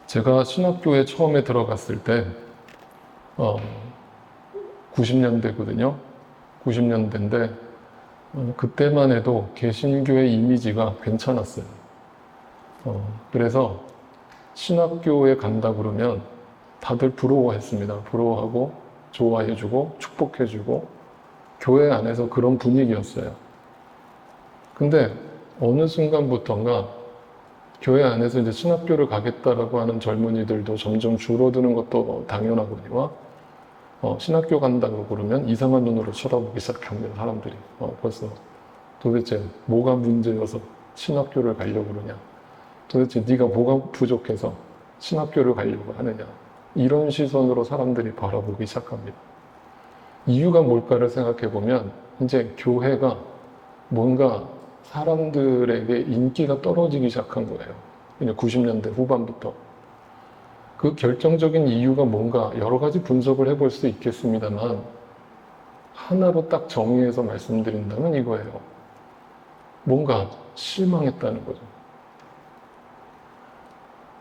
제가 신학교에 처음에 들어갔을 때 90년대거든요. 90년대인데 그때만 해도 개신교의 이미지가 괜찮았어요. 그래서 신학교에 간다 그러면 다들 부러워했습니다. 부러워하고 좋아해주고 축복해주고 교회 안에서 그런 분위기였어요. 근데 어느 순간부터인가 교회 안에서 이제 신학교를 가겠다라고 하는 젊은이들도 점점 줄어드는 것도 당연하거니와 신학교 간다고 그러면 이상한 눈으로 쳐다보기 시작합니다. 사람들이 벌써 도대체 뭐가 문제여서 신학교를 가려고 그러냐, 도대체 네가 뭐가 부족해서 신학교를 가려고 하느냐, 이런 시선으로 사람들이 바라보기 시작합니다. 이유가 뭘까를 생각해 보면 이제 교회가 뭔가 사람들에게 인기가 떨어지기 시작한 거예요. 90년대 후반부터. 그 결정적인 이유가 뭔가 여러 가지 분석을 해볼 수 있겠습니다만 하나로 딱 정의해서 말씀드린다면 이거예요. 뭔가 실망했다는 거죠.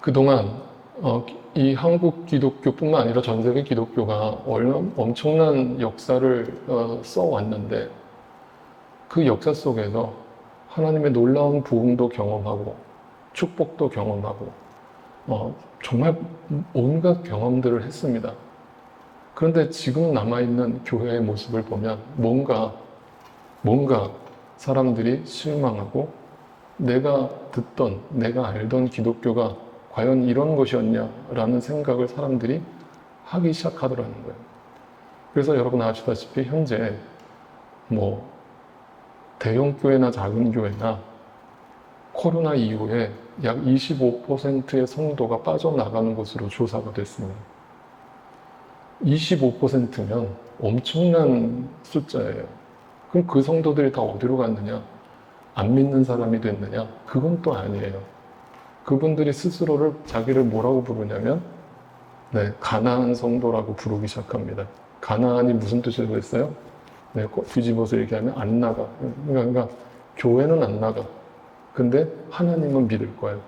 그동안 이 한국 기독교뿐만 아니라 전 세계 기독교가 엄청난 역사를 써왔는데 그 역사 속에서 하나님의 놀라운 부흥도 경험하고 축복도 경험하고 정말 온갖 경험들을 했습니다. 그런데 지금 남아있는 교회의 모습을 보면 뭔가 사람들이 실망하고 내가 듣던, 내가 알던 기독교가 과연 이런 것이었냐라는 생각을 사람들이 하기 시작하더라는 거예요. 그래서 여러분 아시다시피 현재 대형 교회나 작은 교회나 코로나 이후에 약 25%의 성도가 빠져나가는 것으로 조사가 됐습니다. 25%면 엄청난 숫자예요. 그럼 그 성도들이 다 어디로 갔느냐? 안 믿는 사람이 됐느냐? 그건 또 아니에요. 그분들이 스스로를 자기를 뭐라고 부르냐면 가나안 성도라고 부르기 시작합니다. 가나안이 무슨 뜻이라고 했어요? 뒤집어서 얘기하면 안 나가. 그러니까 교회는 안 나가. 근데 하나님은 믿을 거예요.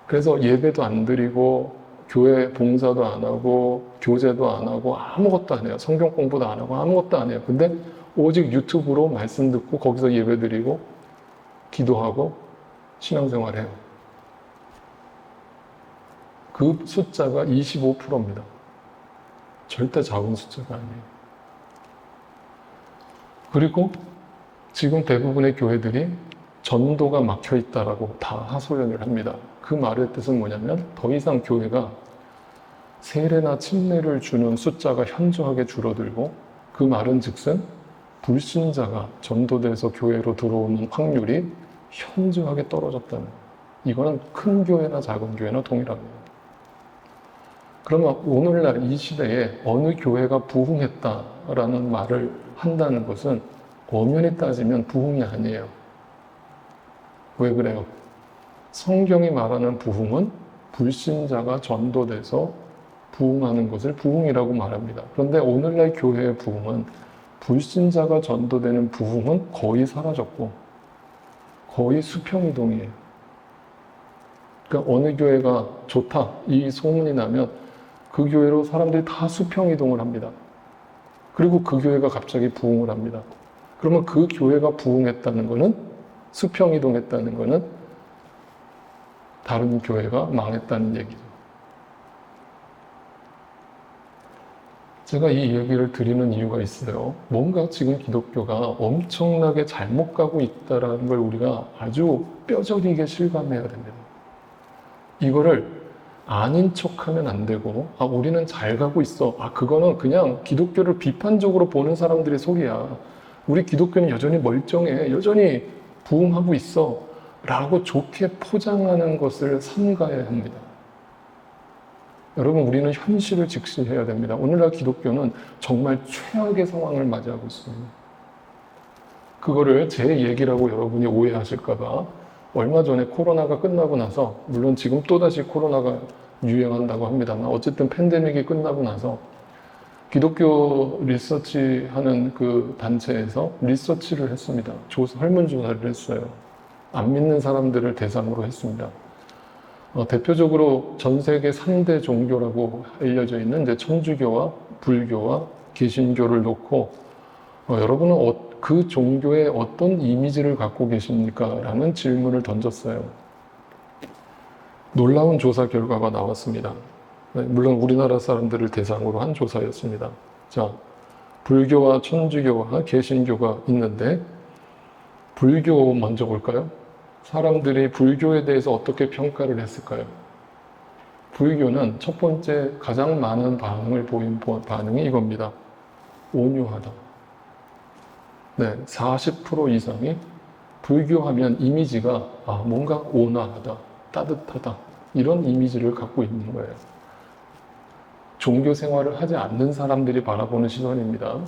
그래서 예배도 안 드리고 교회 봉사도 안 하고 교제도 안 하고 아무것도 안 해요. 성경 공부도 안 하고 아무것도 안 해요. 근데 오직 유튜브로 말씀 듣고 거기서 예배 드리고 기도하고 신앙생활 해요. 그 숫자가 25%입니다. 절대 작은 숫자가 아니에요. 그리고 지금 대부분의 교회들이 전도가 막혀 있다라고 다 하소연을 합니다. 그 말의 뜻은 뭐냐면 더 이상 교회가 세례나 침례를 주는 숫자가 현저하게 줄어들고 그 말은 즉슨 불신자가 전도돼서 교회로 들어오는 확률이 현저하게 떨어졌다는 거예요. 이거는 큰 교회나 작은 교회나 동일합니다. 그러면 오늘날 이 시대에 어느 교회가 부흥했다라는 말을 한다는 것은 엄연히 따지면 부흥이 아니에요. 왜 그래요? 성경이 말하는 부흥은 불신자가 전도돼서 부흥하는 것을 부흥이라고 말합니다. 그런데 오늘날 교회의 부흥은 불신자가 전도되는 부흥은 거의 사라졌고 거의 수평이동이에요. 그러니까 어느 교회가 좋다 이 소문이 나면 그 교회로 사람들이 다 수평이동을 합니다. 그리고 그 교회가 갑자기 부흥을 합니다. 그러면 그 교회가 부흥했다는 것은 수평이동했다는 것은 다른 교회가 망했다는 얘기죠. 제가 이 얘기를 드리는 이유가 있어요. 뭔가 지금 기독교가 엄청나게 잘못 가고 있다는 걸 우리가 아주 뼈저리게 실감해야 됩니다. 이거를 아닌 척하면 안 되고 우리는 잘 가고 있어. 그거는 그냥 기독교를 비판적으로 보는 사람들의 소리야. 우리 기독교는 여전히 멀쩡해. 여전히 부흥하고 있어. 라고 좋게 포장하는 것을 삼가야 합니다. 여러분, 우리는 현실을 직시해야 됩니다. 오늘날 기독교는 정말 최악의 상황을 맞이하고 있습니다. 그거를 제 얘기라고 여러분이 오해하실까봐 얼마 전에 코로나가 끝나고 나서, 물론 지금 또다시 코로나가 유행한다고 합니다만 어쨌든 팬데믹이 끝나고 나서 기독교 리서치 하는 그 단체에서 리서치를 했습니다. 설문조사를 했어요. 안 믿는 사람들을 대상으로 했습니다. 대표적으로 전 세계 3대 종교라고 알려져 있는 이제 천주교와 불교와 개신교를 놓고 여러분은 그 종교의 어떤 이미지를 갖고 계십니까? 라는 질문을 던졌어요. 놀라운 조사 결과가 나왔습니다. 물론 우리나라 사람들을 대상으로 한 조사였습니다. 자, 불교와 천주교와 개신교가 있는데 불교 먼저 볼까요? 사람들이 불교에 대해서 어떻게 평가를 했을까요? 불교는 첫 번째 가장 많은 반응을 보인 반응이 이겁니다. 온유하다. 네, 40% 이상이 불교하면 이미지가 뭔가 온화하다, 따뜻하다 이런 이미지를 갖고 있는 거예요. 종교 생활을 하지 않는 사람들이 바라보는 시선입니다.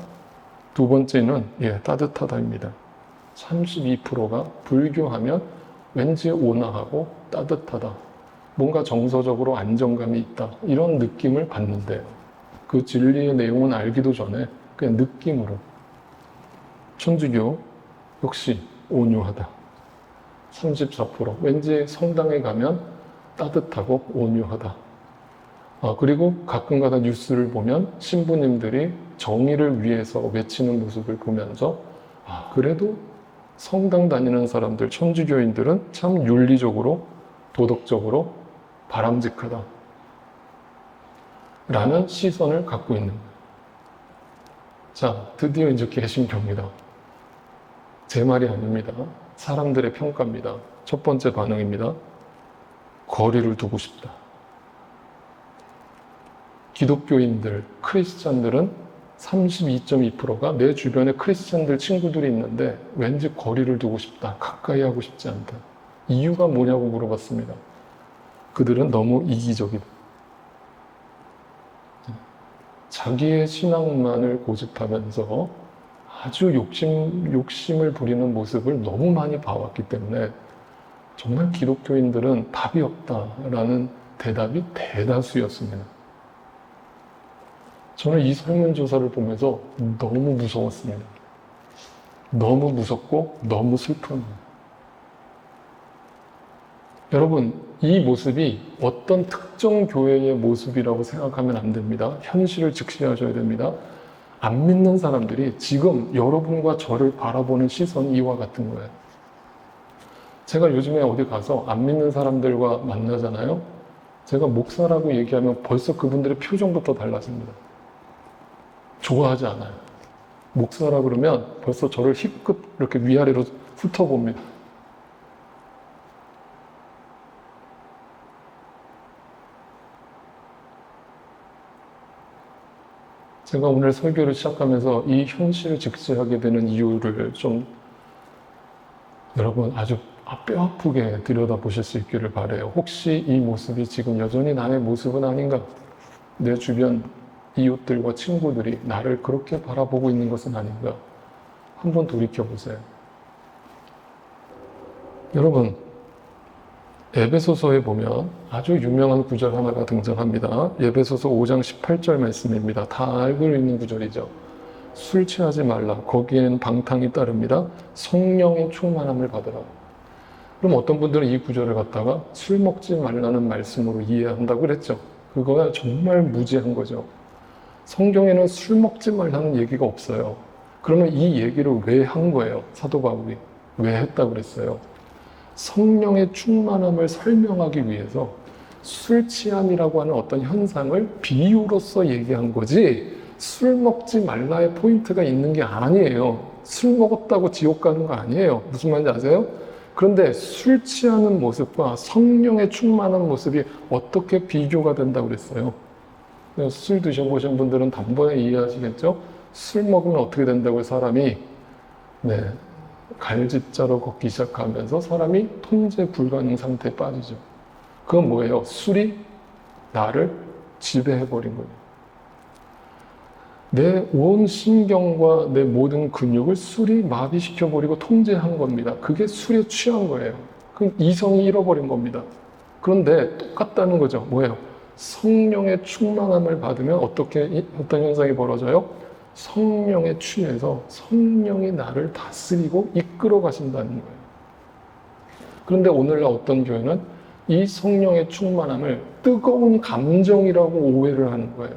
두 번째는 따뜻하다입니다. 32%가 불교하면 왠지 온화하고 따뜻하다. 뭔가 정서적으로 안정감이 있다. 이런 느낌을 받는데요. 그 진리의 내용은 알기도 전에 그냥 느낌으로. 천주교 역시 온유하다. 34%. 왠지 성당에 가면 따뜻하고 온유하다. 그리고 가끔가다 뉴스를 보면 신부님들이 정의를 위해서 외치는 모습을 보면서 그래도 성당 다니는 사람들, 천주교인들은 참 윤리적으로, 도덕적으로 바람직하다. 라는 시선을 갖고 있는 거예요. 자, 드디어 이제 개신교입니다. 제 말이 아닙니다. 사람들의 평가입니다. 첫 번째 반응입니다. 거리를 두고 싶다. 기독교인들, 크리스찬들은 32.2%가 내 주변에 크리스찬들 친구들이 있는데 왠지 거리를 두고 싶다. 가까이 하고 싶지 않다. 이유가 뭐냐고 물어봤습니다. 그들은 너무 이기적이다. 자기의 신앙만을 고집하면서 아주 욕심을 부리는 모습을 너무 많이 봐왔기 때문에 정말 기독교인들은 답이 없다라는 대답이 대다수였습니다. 저는 이 설문조사를 보면서 너무 무서웠습니다. 너무 무섭고 너무 슬픕니다. 여러분, 이 모습이 어떤 특정 교회의 모습이라고 생각하면 안 됩니다. 현실을 직시하셔야 됩니다. 안 믿는 사람들이 지금 여러분과 저를 바라보는 시선이 이와 같은 거예요. 제가 요즘에 어디 가서 안 믿는 사람들과 만나잖아요. 제가 목사라고 얘기하면 벌써 그분들의 표정부터 달라집니다. 좋아하지 않아요. 목사라 그러면 벌써 저를 힙급 이렇게 위아래로 훑어봅니다. 제가 오늘 설교를 시작하면서 이 현실을 직시하게 되는 이유를 좀 여러분 아주 뼈 아프게 들여다보실 수 있기를 바라요. 혹시 이 모습이 지금 여전히 나의 모습은 아닌가? 내 주변 이웃들과 친구들이 나를 그렇게 바라보고 있는 것은 아닌가? 한번 돌이켜보세요. 여러분, 에베소서에 보면 아주 유명한 구절 하나가 등장합니다. 에베소서 5장 18절 말씀입니다. 다 알고 있는 구절이죠. 술 취하지 말라. 거기에는 방탕이 따릅니다. 성령의 충만함을 받으라. 그럼 어떤 분들은 이 구절을 갖다가 술 먹지 말라는 말씀으로 이해한다고 그랬죠. 그거야 정말 무지한 거죠. 성경에는 술 먹지 말라는 얘기가 없어요. 그러면 이 얘기를 왜 한 거예요? 사도 바울이. 왜 했다고 그랬어요? 성령의 충만함을 설명하기 위해서 술 취함이라고 하는 어떤 현상을 비유로서 얘기한 거지 술 먹지 말라의 포인트가 있는 게 아니에요. 술 먹었다고 지옥 가는 거 아니에요. 무슨 말인지 아세요? 그런데 술 취하는 모습과 성령의 충만한 모습이 어떻게 비교가 된다고 그랬어요? 술 드셔보신 분들은 단번에 이해하시겠죠? 술 먹으면 어떻게 된다고요? 사람이 갈짓자로 걷기 시작하면서 사람이 통제 불가능 상태에 빠지죠. 그건 뭐예요? 술이 나를 지배해버린 거예요. 내 온 신경과 내 모든 근육을 술이 마비시켜버리고 통제한 겁니다. 그게 술에 취한 거예요. 그 이성이 잃어버린 겁니다. 그런데 똑같다는 거죠. 뭐예요? 성령의 충만함을 받으면 어떤 현상이 벌어져요? 성령에 취해서 성령이 나를 다스리고 이끌어 가신다는 거예요. 그런데 오늘날 어떤 교회는 이 성령의 충만함을 뜨거운 감정이라고 오해를 하는 거예요.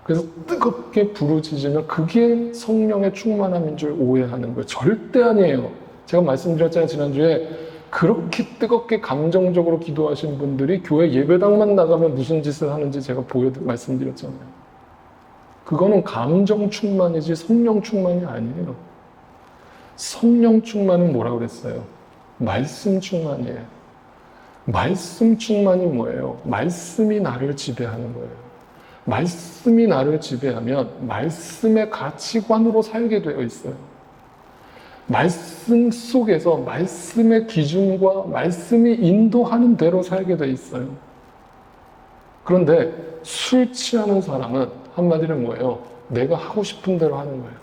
그래서 뜨겁게 부르짖으면 그게 성령의 충만함인 줄 오해하는 거예요. 절대 아니에요. 제가 말씀드렸잖아요, 지난주에. 그렇게 뜨겁게 감정적으로 기도하신 분들이 교회 예배당만 나가면 무슨 짓을 하는지 제가 말씀드렸잖아요. 그거는 감정 충만이지 성령 충만이 아니에요. 성령 충만은 뭐라고 그랬어요? 말씀 충만이에요. 말씀 충만이 뭐예요? 말씀이 나를 지배하는 거예요. 말씀이 나를 지배하면 말씀의 가치관으로 살게 되어 있어요. 말씀 속에서 말씀의 기준과 말씀이 인도하는 대로 살게 되어 있어요. 그런데 술 취하는 사람은 한마디로 뭐예요? 내가 하고 싶은 대로 하는 거예요.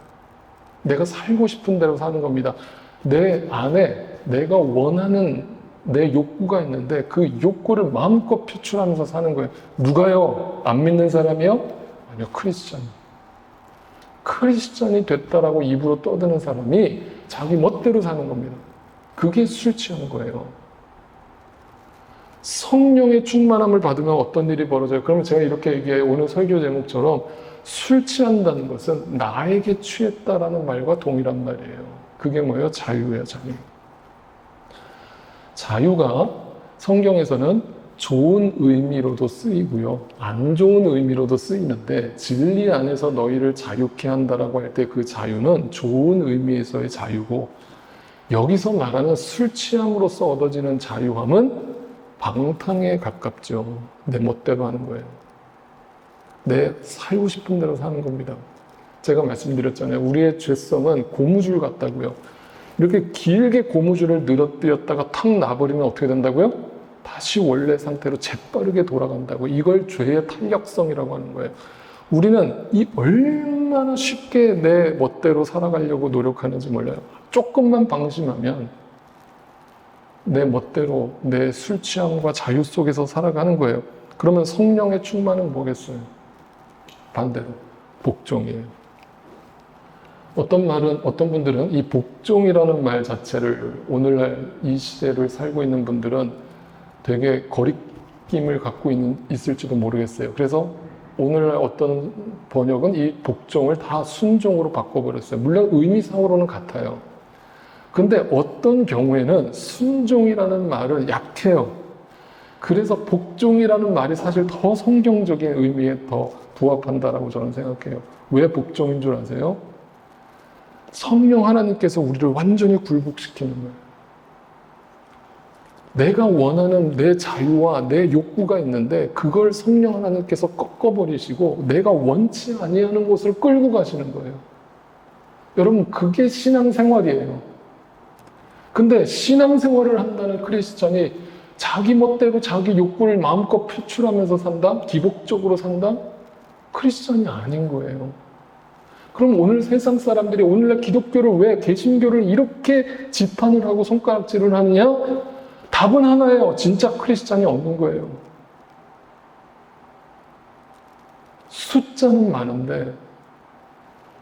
내가 살고 싶은 대로 사는 겁니다. 내 안에 내가 원하는 내 욕구가 있는데 그 욕구를 마음껏 표출하면서 사는 거예요. 누가요? 안 믿는 사람이요? 아니요, 크리스찬. 크리스찬이 됐다라고 입으로 떠드는 사람이 자기 멋대로 사는 겁니다. 그게 술 취하는 거예요. 성령의 충만함을 받으면 어떤 일이 벌어져요? 그러면 제가 이렇게 얘기해요. 오늘 설교 제목처럼 술 취한다는 것은 나에게 취했다라는 말과 동일한 말이에요. 그게 뭐예요? 자유예요, 자유. 자유가 성경에서는 좋은 의미로도 쓰이고요, 안 좋은 의미로도 쓰이는데 진리 안에서 너희를 자유케 한다라고 할 때 그 자유는 좋은 의미에서의 자유고, 여기서 말하는 술 취함으로써 얻어지는 자유함은 방탕에 가깝죠. 내 멋대로 하는 거예요. 내 살고 싶은 대로 사는 겁니다. 제가 말씀드렸잖아요. 우리의 죄성은 고무줄 같다고요. 이렇게 길게 고무줄을 늘어뜨렸다가 탁 놔버리면 어떻게 된다고요? 다시 원래 상태로 재빠르게 돌아간다고. 이걸 죄의 탄력성이라고 하는 거예요. 우리는 이 얼마나 쉽게 내 멋대로 살아가려고 노력하는지 몰라요. 조금만 방심하면 내 멋대로 내 술 취함과 자유 속에서 살아가는 거예요. 그러면 성령의 충만은 뭐겠어요? 반대로 복종이에요. 어떤 분들은 이 복종이라는 말 자체를, 오늘날 이 시대를 살고 있는 분들은 되게 거리낌을 갖고 있을지도 모르겠어요. 그래서 오늘날 어떤 번역은 이 복종을 다 순종으로 바꿔버렸어요. 물론 의미상으로는 같아요. 근데 어떤 경우에는 순종이라는 말은 약해요. 그래서 복종이라는 말이 사실 더 성경적인 의미에 더 부합한다라고 저는 생각해요. 왜 복종인 줄 아세요? 성령 하나님께서 우리를 완전히 굴복시키는 거예요. 내가 원하는 내 자유와 내 욕구가 있는데 그걸 성령 하나님께서 꺾어버리시고 내가 원치 아니하는 곳을 끌고 가시는 거예요. 여러분, 그게 신앙생활이에요. 근데 신앙생활을 한다는 크리스찬이 자기 멋대로 자기 욕구를 마음껏 표출하면서 산다? 기복적으로 산다? 크리스찬이 아닌 거예요. 그럼 오늘 세상 사람들이 오늘날 기독교를 왜, 개신교를 이렇게 지탄을 하고 손가락질을 하느냐? 답은 하나예요. 진짜 크리스찬이 없는 거예요. 숫자는 많은데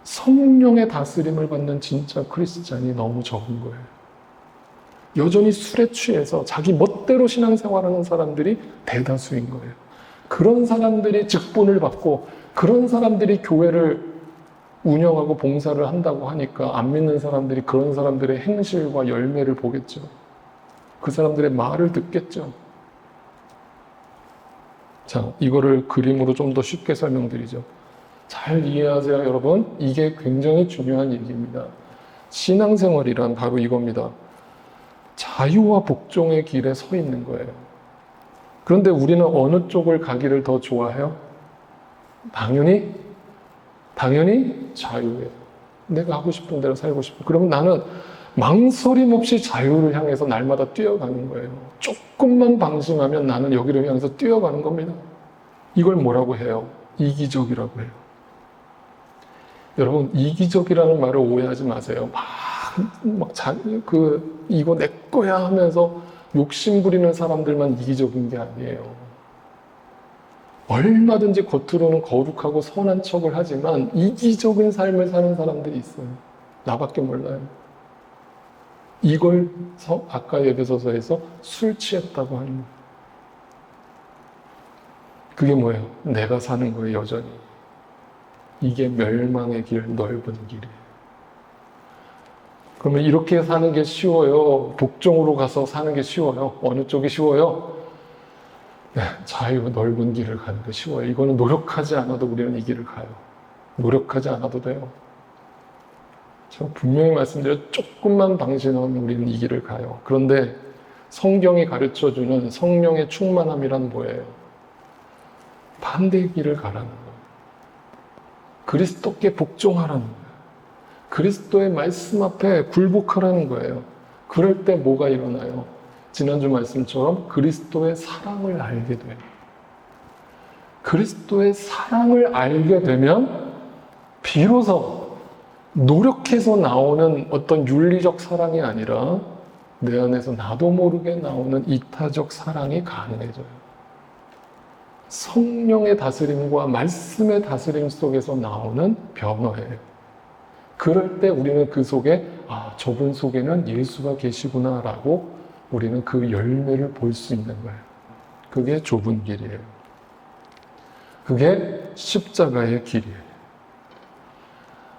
성령의 다스림을 받는 진짜 크리스찬이 너무 적은 거예요. 여전히 술에 취해서 자기 멋대로 신앙생활하는 사람들이 대다수인 거예요. 그런 사람들이 직분을 받고 그런 사람들이 교회를 운영하고 봉사를 한다고 하니까 안 믿는 사람들이 그런 사람들의 행실과 열매를 보겠죠. 그 사람들의 말을 듣겠죠. 자, 이거를 그림으로 좀 더 쉽게 설명드리죠. 잘 이해하세요, 여러분. 이게 굉장히 중요한 얘기입니다. 신앙생활이란 바로 이겁니다. 자유와 복종의 길에 서 있는 거예요. 그런데 우리는 어느 쪽을 가기를 더 좋아해요? 당연히 자유예요. 내가 하고 싶은 대로 살고 싶어. 그러면 나는 망설임 없이 자유를 향해서 날마다 뛰어가는 거예요. 조금만 방심하면 나는 여기를 향해서 뛰어가는 겁니다. 이걸 뭐라고 해요? 이기적이라고 해요. 여러분, 이기적이라는 말을 오해하지 마세요. 이거 내 거야 하면서 욕심 부리는 사람들만 이기적인 게 아니에요. 얼마든지 겉으로는 거룩하고 선한 척을 하지만 이기적인 삶을 사는 사람들이 있어요. 나밖에 몰라요. 이걸 아까 에베소서에서 술 취했다고 하는 거예요. 그게 뭐예요? 내가 사는 거예요, 여전히. 이게 멸망의 길, 넓은 길이에요. 그러면 이렇게 사는 게 쉬워요? 복종으로 가서 사는 게 쉬워요? 어느 쪽이 쉬워요? 네, 자유, 넓은 길을 가는 게 쉬워요. 이거는 노력하지 않아도 우리는 이 길을 가요. 노력하지 않아도 돼요. 제가 분명히 말씀드려 조금만 방신하면 우리는 이 길을 가요. 그런데 성경이 가르쳐주는 성령의 충만함이란 뭐예요? 반대의 길을 가라는 거예요. 그리스도께 복종하라는 거예요. 그리스도의 말씀 앞에 굴복하라는 거예요. 그럴 때 뭐가 일어나요? 지난주 말씀처럼 그리스도의 사랑을 알게 돼요. 그리스도의 사랑을 알게 되면 비로소 노력해서 나오는 어떤 윤리적 사랑이 아니라 내 안에서 나도 모르게 나오는 이타적 사랑이 가능해져요. 성령의 다스림과 말씀의 다스림 속에서 나오는 변화예요. 그럴 때 우리는 그 속에 저분 속에는 예수가 계시구나 라고 우리는 그 열매를 볼 수 있는 거예요. 그게 좁은 길이에요. 그게 십자가의 길이에요.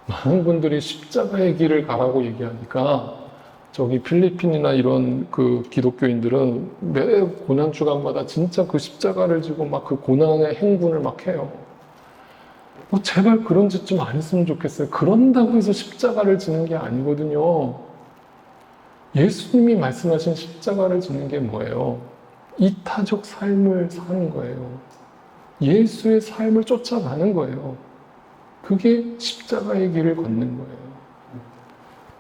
많은 분들이 십자가의 길을 가라고 얘기하니까 저기 필리핀이나 이런 그 기독교인들은 매 고난 주간마다 진짜 그 십자가를 지고 막 그 고난의 행군을 막 해요. 제발 그런 짓 좀 안 했으면 좋겠어요. 그런다고 해서 십자가를 지는 게 아니거든요. 예수님이 말씀하신 십자가를 지는 게 뭐예요? 이타적 삶을 사는 거예요. 예수의 삶을 쫓아가는 거예요. 그게 십자가의 길을 걷는 거예요.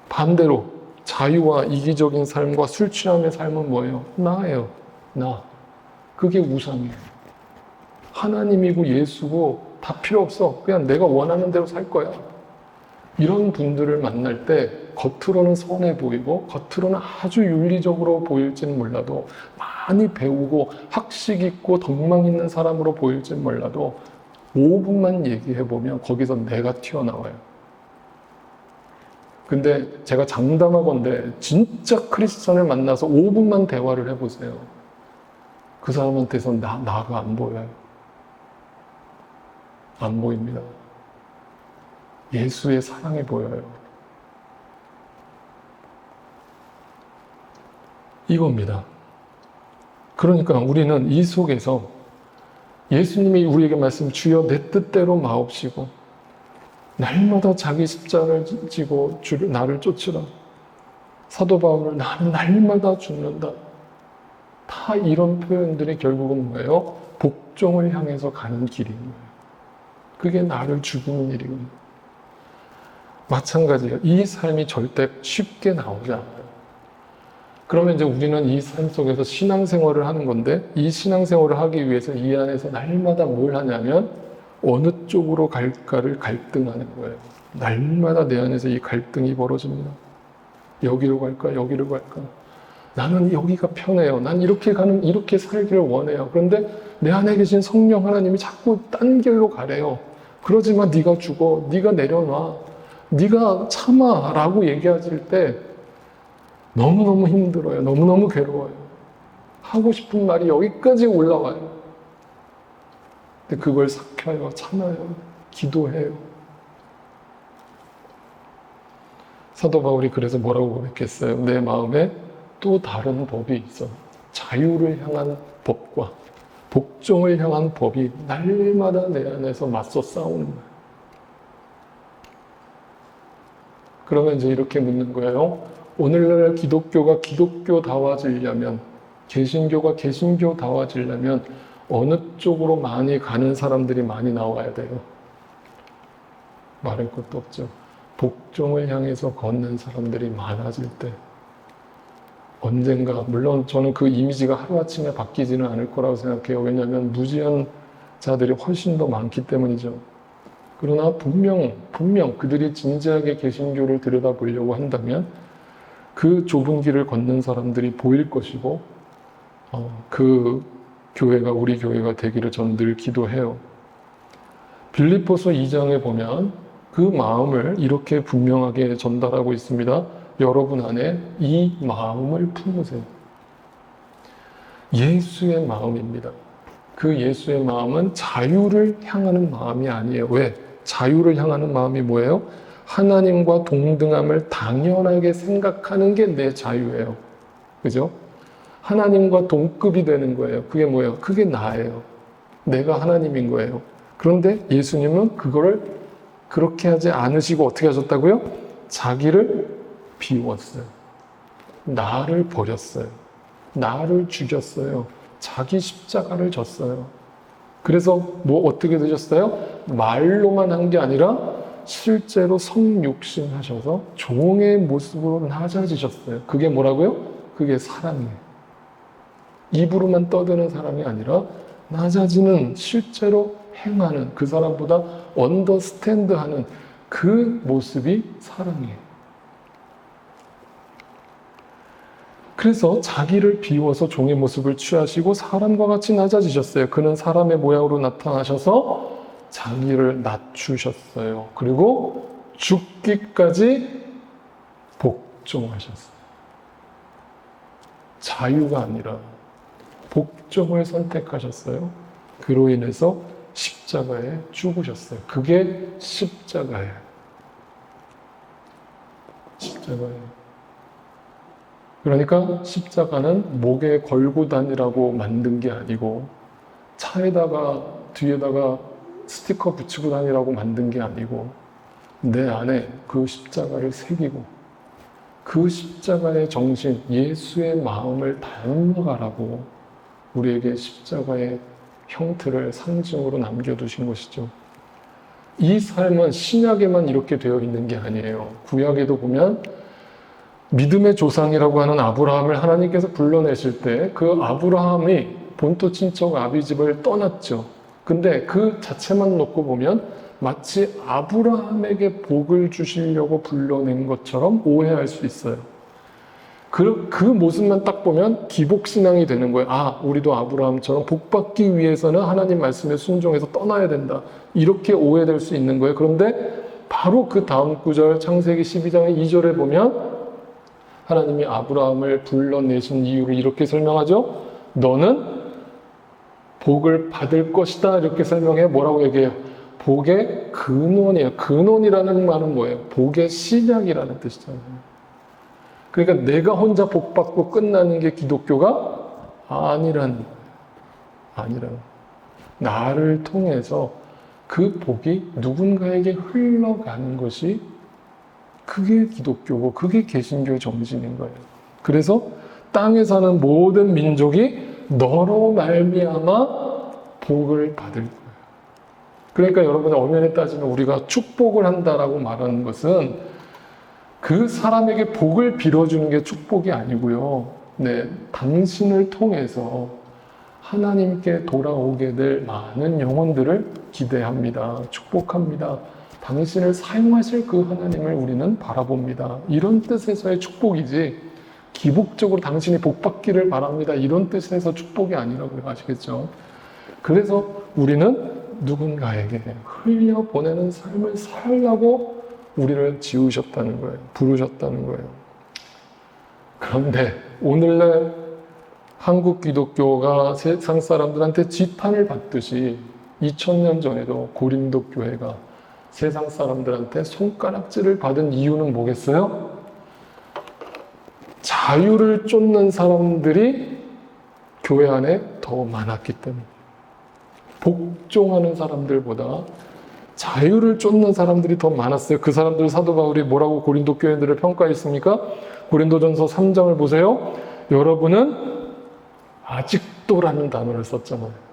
반대로 자유와 이기적인 삶과 술 취함의 삶은 뭐예요? 나예요. 나. 그게 우상이에요. 하나님이고 예수고 다 필요 없어. 그냥 내가 원하는 대로 살 거야. 이런 분들을 만날 때 겉으로는 선해 보이고 겉으로는 아주 윤리적으로 보일지는 몰라도 많이 배우고 학식 있고 덕망 있는 사람으로 보일지는 몰라도 5분만 얘기해보면 거기서 내가 튀어나와요. 근데 제가 장담하건대 진짜 크리스천을 만나서 5분만 대화를 해보세요. 그 사람한테서 나가 안 보여요. 안 보입니다. 예수의 사랑이 보여요. 이겁니다. 그러니까 우리는 이 속에서 예수님이 우리에게 말씀 주여 내 뜻대로 마옵시고 날마다 자기 십자가를 지고 나를 쫓으라. 사도 바울은 나는 날마다 죽는다. 다 이런 표현들이 결국은 뭐예요? 복종을 향해서 가는 길인 거예요. 그게 나를 죽이는 일이거든요. 마찬가지예요. 이 삶이 절대 쉽게 나오지 않아요. 그러면 이제 우리는 이 삶 속에서 신앙생활을 하는 건데 이 신앙생활을 하기 위해서 이 안에서 날마다 뭘 하냐면 어느 쪽으로 갈까를 갈등하는 거예요. 날마다 내 안에서 이 갈등이 벌어집니다. 여기로 갈까? 여기로 갈까? 나는 여기가 편해요. 난 이렇게 살기를 원해요. 그런데 내 안에 계신 성령 하나님이 자꾸 딴 길로 가래요. 그러지 마, 네가 죽어. 네가 내려놔. 네가 참아. 라고 얘기하실 때 너무너무 힘들어요. 너무너무 괴로워요. 하고 싶은 말이 여기까지 올라와요. 근데 그걸 삭혀요. 참아요. 기도해요. 사도 바울이 그래서 뭐라고 고백했어요? 내 마음에 또 다른 법이 있어. 자유를 향한 법과 복종을 향한 법이 날마다 내 안에서 맞서 싸우는 거예요. 그러면 이제 이렇게 묻는 거예요. 오늘날 기독교가 기독교다워지려면, 개신교가 개신교다워지려면 어느 쪽으로 많이 가는 사람들이 많이 나와야 돼요? 말할 것도 없죠. 복종을 향해서 걷는 사람들이 많아질 때 언젠가, 물론 저는 그 이미지가 하루아침에 바뀌지는 않을 거라고 생각해요. 왜냐하면 무지한 자들이 훨씬 더 많기 때문이죠. 그러나 분명 그들이 진지하게 개신교를 들여다보려고 한다면 그 좁은 길을 걷는 사람들이 보일 것이고 그 교회가 우리 교회가 되기를 저는 늘 기도해요. 빌립보서 2장에 보면 그 마음을 이렇게 분명하게 전달하고 있습니다. 여러분 안에 이 마음을 품으세요. 예수의 마음입니다. 그 예수의 마음은 자유를 향하는 마음이 아니에요. 왜? 자유를 향하는 마음이 뭐예요? 하나님과 동등함을 당연하게 생각하는 게 내 자유예요. 그죠? 하나님과 동급이 되는 거예요. 그게 뭐예요? 그게 나예요. 내가 하나님인 거예요. 그런데 예수님은 그거를 그렇게 하지 않으시고 어떻게 하셨다고요? 자기를 비웠어요. 나를 버렸어요. 나를 죽였어요. 자기 십자가를 졌어요. 그래서 뭐 어떻게 되셨어요? 말로만 한 게 아니라 실제로 성육신 하셔서 종의 모습으로 낮아지셨어요. 그게 뭐라고요? 그게 사랑이에요. 입으로만 떠드는 사람이 아니라 낮아지는, 실제로 행하는, 그 사람보다 언더스탠드하는 그 모습이 사랑이에요. 그래서 자기를 비워서 종의 모습을 취하시고 사람과 같이 낮아지셨어요. 그는 사람의 모양으로 나타나셔서 자기를 낮추셨어요. 그리고 죽기까지 복종하셨어요. 자유가 아니라 복종을 선택하셨어요. 그로 인해서 십자가에 죽으셨어요. 그게 십자가예요. 십자가예요. 그러니까 십자가는 목에 걸고 다니라고 만든 게 아니고, 차에다가 뒤에다가 스티커 붙이고 다니라고 만든 게 아니고, 내 안에 그 십자가를 새기고 그 십자가의 정신, 예수의 마음을 닮아가라고 우리에게 십자가의 형태를 상징으로 남겨두신 것이죠. 이 삶은 신약에만 이렇게 되어 있는 게 아니에요. 구약에도 보면 믿음의 조상이라고 하는 아브라함을 하나님께서 불러내실 때 그 아브라함이 본토 친척 아비집을 떠났죠. 근데 그 자체만 놓고 보면 마치 아브라함에게 복을 주시려고 불러낸 것처럼 오해할 수 있어요. 그 모습만 딱 보면 기복신앙이 되는 거예요. 아, 우리도 아브라함처럼 복받기 위해서는 하나님 말씀에 순종해서 떠나야 된다. 이렇게 오해될 수 있는 거예요. 그런데 바로 그 다음 구절 창세기 12장의 2절에 보면 하나님이 아브라함을 불러내신 이유를 이렇게 설명하죠. 너는 복을 받을 것이다. 이렇게 설명해. 뭐라고 얘기해요? 복의 근원이에요. 근원이라는 말은 뭐예요? 복의 시작이라는 뜻이잖아요. 그러니까 내가 혼자 복 받고 끝나는 게 기독교가 아니라는 나를 통해서 그 복이 누군가에게 흘러가는 것이, 그게 기독교고 그게 개신교의 정신인 거예요. 그래서 땅에 사는 모든 민족이 너로 말미암아 복을 받을 거예요. 그러니까 여러분의 엄연히 따지면 우리가 축복을 한다라고 말하는 것은 그 사람에게 복을 빌어주는 게 축복이 아니고요. 네, 당신을 통해서 하나님께 돌아오게 될 많은 영혼들을 기대합니다. 축복합니다. 당신을 사용하실 그 하나님을 우리는 바라봅니다. 이런 뜻에서의 축복이지, 기복적으로 당신이 복받기를 바랍니다. 이런 뜻에서 축복이 아니라고 아시겠죠? 그래서 우리는 누군가에게 흘려보내는 삶을 살라고 우리를 지으셨다는 거예요. 부르셨다는 거예요. 그런데 오늘날 한국 기독교가 세상 사람들한테 지탄을 받듯이 2000년 전에도 고린도 교회가 세상 사람들한테 손가락질을 받은 이유는 뭐겠어요? 자유를 쫓는 사람들이 교회 안에 더 많았기 때문에, 복종하는 사람들보다 자유를 쫓는 사람들이 더 많았어요. 그 사람들 사도 바울이 뭐라고 고린도 교회들을 평가했습니까? 고린도전서 3장을 보세요. 여러분은 아직도라는 단어를 썼잖아요.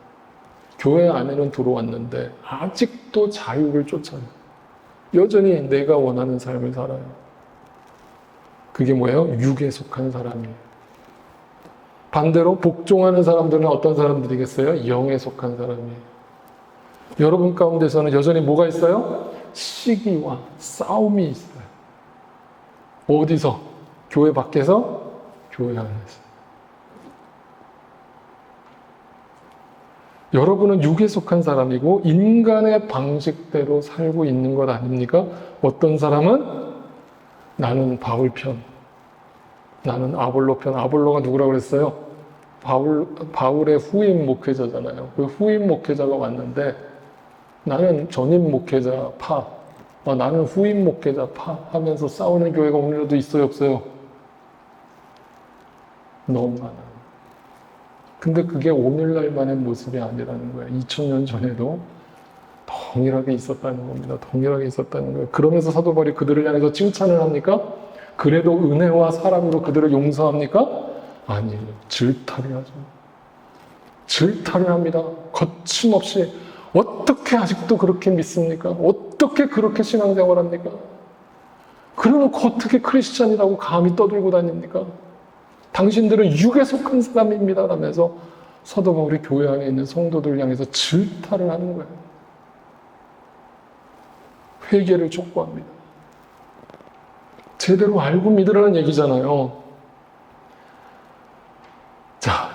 교회 안에는 들어왔는데 아직도 자유를 쫓아요. 여전히 내가 원하는 삶을 살아요. 그게 뭐예요? 육에 속한 사람이에요. 반대로 복종하는 사람들은 어떤 사람들이겠어요? 영에 속한 사람이에요. 여러분 가운데서는 여전히 뭐가 있어요? 시기와 싸움이 있어요. 어디서? 교회 밖에서? 교회 안에서. 여러분은 육에 속한 사람이고 인간의 방식대로 살고 있는 것 아닙니까? 어떤 사람은 나는 바울 편, 나는 아볼로 편. 아볼로가 누구라고 그랬어요? 바울의 후임 목회자잖아요. 그 후임 목회자가 왔는데 나는 전임 목회자 파, 나는 후임 목회자 파 하면서 싸우는 교회가 오늘도 있어요, 없어요? 너무 많아요. 근데 그게 오늘날만의 모습이 아니라는 거예요. 2000년 전에도 동일하게 있었다는 겁니다. 동일하게 있었다는 거예요. 그러면서 사도 바울이 그들을 향해서 칭찬을 합니까? 그래도 은혜와 사랑으로 그들을 용서합니까? 아니에요. 질타를 하죠. 질타를 합니다. 거침없이. 어떻게 아직도 그렇게 믿습니까? 어떻게 그렇게 신앙생활합니까? 그러놓고 어떻게 크리스찬이라고 감히 떠들고 다닙니까? 당신들은 육에 속한 사람입니다 라면서 사도 바울이 교회 안에 있는 성도들 향해서 질타를 하는 거예요. 회개를 촉구합니다. 제대로 알고 믿으라는 얘기잖아요. 자,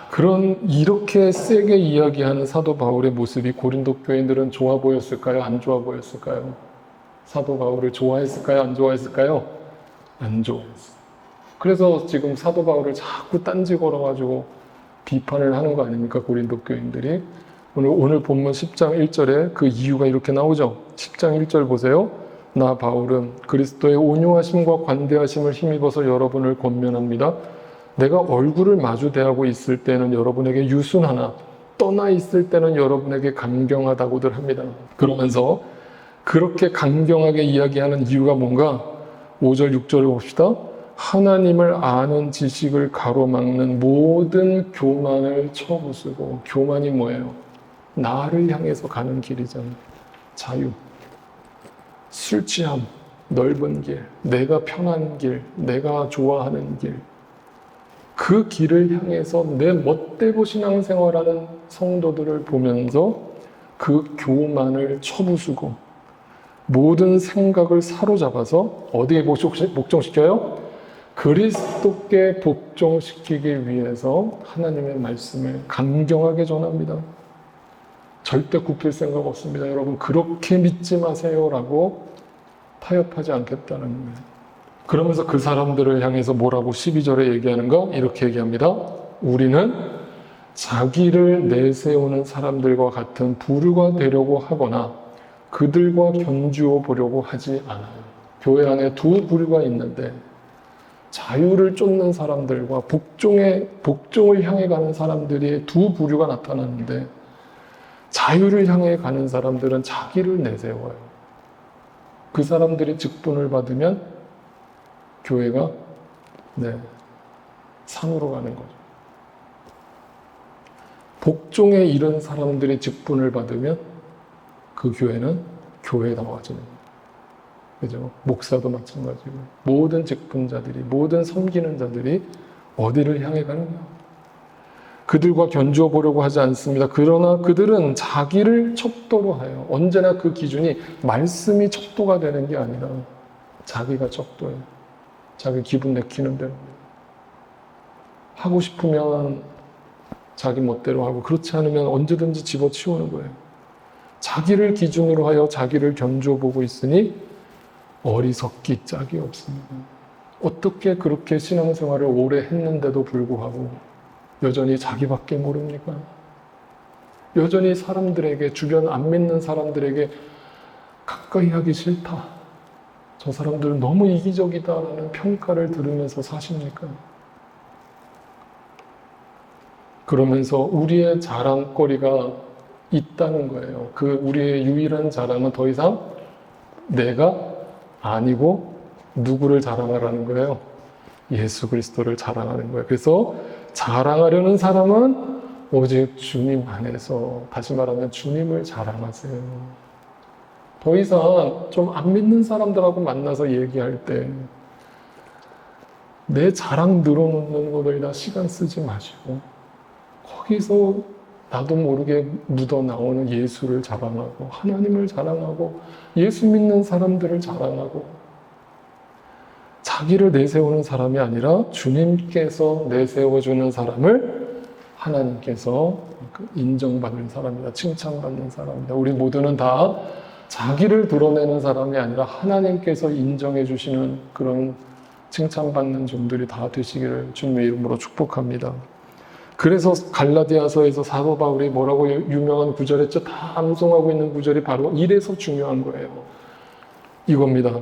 이렇게 세게 이야기하는 사도 바울의 모습이 고린도 교인들은 좋아 보였을까요? 안 좋아 보였을까요? 사도 바울을 좋아했을까요? 안 좋아했을까요? 안 좋아했어요. 그래서 지금 사도 바울을 자꾸 딴지 걸어가지고 비판을 하는 거 아닙니까? 고린도 교인들이. 오늘 본문 10장 1절에 그 이유가 이렇게 나오죠. 10장 1절 보세요. 나 바울은 그리스도의 온유하심과 관대하심을 힘입어서 여러분을 권면합니다. 내가 얼굴을 마주 대하고 있을 때는 여러분에게 유순하나 떠나 있을 때는 여러분에게 강경하다고들 합니다. 그러면서 그렇게 강경하게 이야기하는 이유가 뭔가 5절 6절을 봅시다. 하나님을 아는 지식을 가로막는 모든 교만을 쳐부수고, 교만이 뭐예요? 나를 향해서 가는 길이잖아요. 자유, 술 취함, 넓은 길, 내가 편한 길, 내가 좋아하는 길, 그 길을 향해서 내 멋대로 신앙생활하는 성도들을 보면서 그 교만을 쳐부수고 모든 생각을 사로잡아서 어디에 복종시켜요? 그리스도께 복종시키기 위해서 하나님의 말씀을 강경하게 전합니다. 절대 굽힐 생각 없습니다. 여러분 그렇게 믿지 마세요라고 타협하지 않겠다는 거예요. 그러면서 그 사람들을 향해서 뭐라고 12절에 얘기하는가? 이렇게 얘기합니다. 우리는 자기를 내세우는 사람들과 같은 부류가 되려고 하거나 그들과 견주어 보려고 하지 않아요. 교회 안에 두 부류가 있는데 자유를 쫓는 사람들과 복종을 향해 가는 사람들이 두 부류가 나타나는데 자유를 향해 가는 사람들은 자기를 내세워요. 그 사람들이 직분을 받으면 교회가 산으로 가는 거죠. 복종에 이른 사람들이 직분을 받으면 그 교회는 교회다워지는 거예요. 그죠? 목사도 마찬가지고 모든 직분자들이, 모든 섬기는 자들이 어디를 향해 가느냐? 그들과 견주어 보려고 하지 않습니다. 그러나 그들은 자기를 척도로 하여, 언제나 그 기준이 말씀이 척도가 되는 게 아니라 자기가 척도예요. 자기 기분 내키는 대로 하고 싶으면 자기 멋대로 하고, 그렇지 않으면 언제든지 집어치우는 거예요. 자기를 기준으로 하여 자기를 견주어 보고 있으니 어리석기 짝이 없습니다. 어떻게 그렇게 신앙생활을 오래 했는데도 불구하고 여전히 자기밖에 모릅니까? 여전히 사람들에게, 주변 안 믿는 사람들에게 가까이 하기 싫다, 저 사람들은 너무 이기적이다라는 평가를 들으면서 사십니까? 그러면서 우리의 자랑거리가 있다는 거예요. 그 우리의 유일한 자랑은 더 이상 내가 아니고 누구를 자랑하라는 거예요? 예수 그리스도를 자랑하는 거예요. 그래서 자랑하려는 사람은 오직 주님 안에서, 다시 말하면 주님을 자랑하세요. 더 이상 좀 안 믿는 사람들하고 만나서 얘기할 때 내 자랑 늘어놓는 거에다 시간 쓰지 마시고 거기서 나도 모르게 묻어 나오는 예수를 자랑하고 하나님을 자랑하고 예수 믿는 사람들을 자랑하고, 자기를 내세우는 사람이 아니라 주님께서 내세워주는 사람을 하나님께서 인정받는 사람이다. 칭찬받는 사람이다. 우리 모두는 다 자기를 드러내는 사람이 아니라 하나님께서 인정해 주시는 그런 칭찬받는 종들이 다 되시기를 주님의 이름으로 축복합니다. 그래서 갈라디아서에서 사도 바울이 뭐라고 유명한 구절했죠? 다 암송하고 있는 구절이 바로 이래서 중요한 거예요. 이겁니다.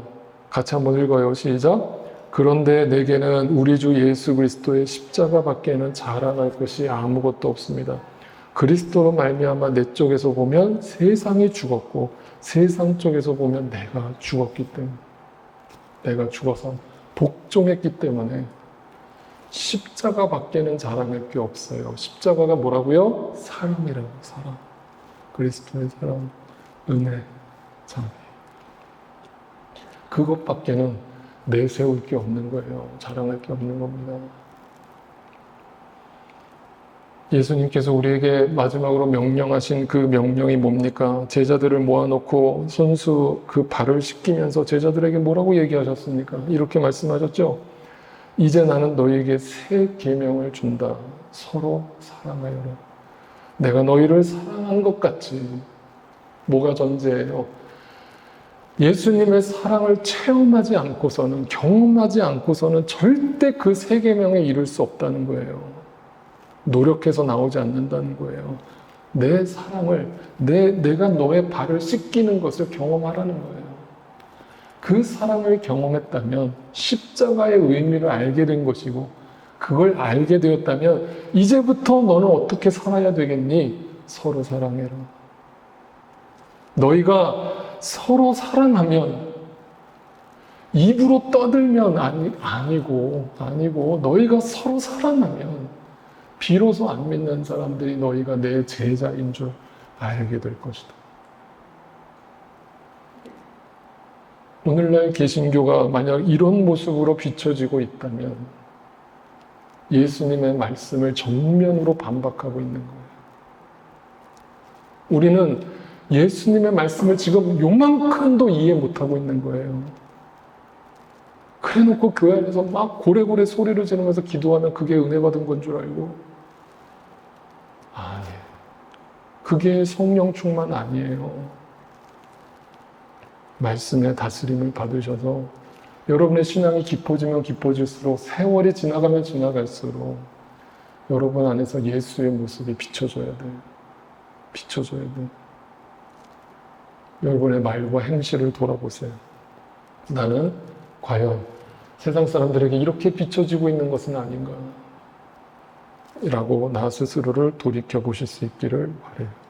같이 한번 읽어요. 시작. 그런데 내게는 우리 주 예수 그리스도의 십자가 밖에는 자랑할 것이 아무것도 없습니다. 그리스도로 말미암아 내 쪽에서 보면 세상이 죽었고 세상 쪽에서 보면 내가 죽었기 때문에, 내가 죽어서 복종했기 때문에 십자가 밖에는 자랑할 게 없어요. 십자가가 뭐라고요? 사랑이라고. 사랑. 그리스도의 사랑, 은혜, 참. 그것밖에는 내세울 게 없는 거예요. 자랑할 게 없는 겁니다. 예수님께서 우리에게 마지막으로 명령하신 그 명령이 뭡니까? 제자들을 모아놓고 손수 그 발을 씻기면서 제자들에게 뭐라고 얘기하셨습니까? 이렇게 말씀하셨죠? 이제 나는 너희에게 새 계명을 준다. 서로 사랑하여라. 내가 너희를 사랑한 것 같이. 뭐가 전제예요? 예수님의 사랑을 체험하지 않고서는, 경험하지 않고서는 절대 그 새 계명에 이를 수 없다는 거예요. 노력해서 나오지 않는다는 거예요. 내 사랑을, 내가 너의 발을 씻기는 것을 경험하라는 거예요. 그 사랑을 경험했다면 십자가의 의미를 알게 된 것이고, 그걸 알게 되었다면 이제부터 너는 어떻게 살아야 되겠니? 서로 사랑해라. 너희가 서로 사랑하면, 입으로 떠들면 아니고 너희가 서로 사랑하면 비로소 안 믿는 사람들이 너희가 내 제자인 줄 알게 될 것이다. 오늘날 개신교가 만약 이런 모습으로 비춰지고 있다면 예수님의 말씀을 정면으로 반박하고 있는 거예요. 우리는 예수님의 말씀을 지금 요만큼도 이해 못하고 있는 거예요. 그래놓고 교회 안에서 막 고래고래 소리를 지르면서 기도하면 그게 은혜 받은 건 줄 알고, 아니에요. 그게 성령 충만 아니에요. 말씀의 다스림을 받으셔서 여러분의 신앙이 깊어지면 깊어질수록, 세월이 지나가면 지나갈수록 여러분 안에서 예수의 모습이 비춰져야 돼요. 비춰져야 돼요. 여러분의 말과 행실을 돌아보세요. 나는 과연 세상 사람들에게 이렇게 비춰지고 있는 것은 아닌가? 라고 나 스스로를 돌이켜보실 수 있기를 바라요.